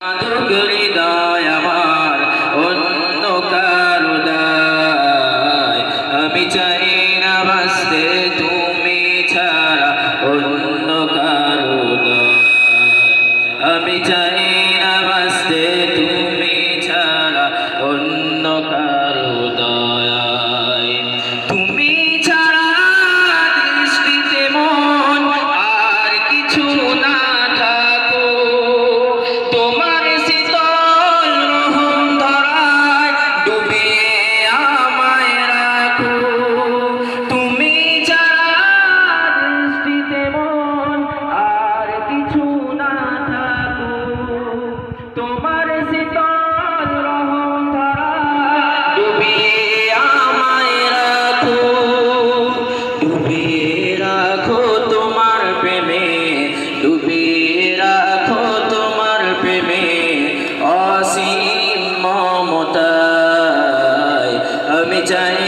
হৃদয় আমার অন্য কারো দায়, আমি চাই না বাঁচতে তুমি ছাড়া অন্য কারো দায়, আমি চাই না বাঁচতে তুমি ছাড়া অন্য কারো দয়ায়। তুমি ছাড়া দৃষ্টিতে মন আর কিছু না থাকো, তোমার শীতল রহম ধরায় ডুবিয়ে আমায় রাখো। তুমি ছাড়া দৃষ্টিতে মন আর কিছু না থাকো, তোমার শীতল রহম ধরায় ডুবিয়ে আমায় রাখো। ডুবিয়ে রাখো তোমার প্রেমে, ডুবিয়ে রাখো তোমার প্রেমে, অসীম মমতায় আমি চাই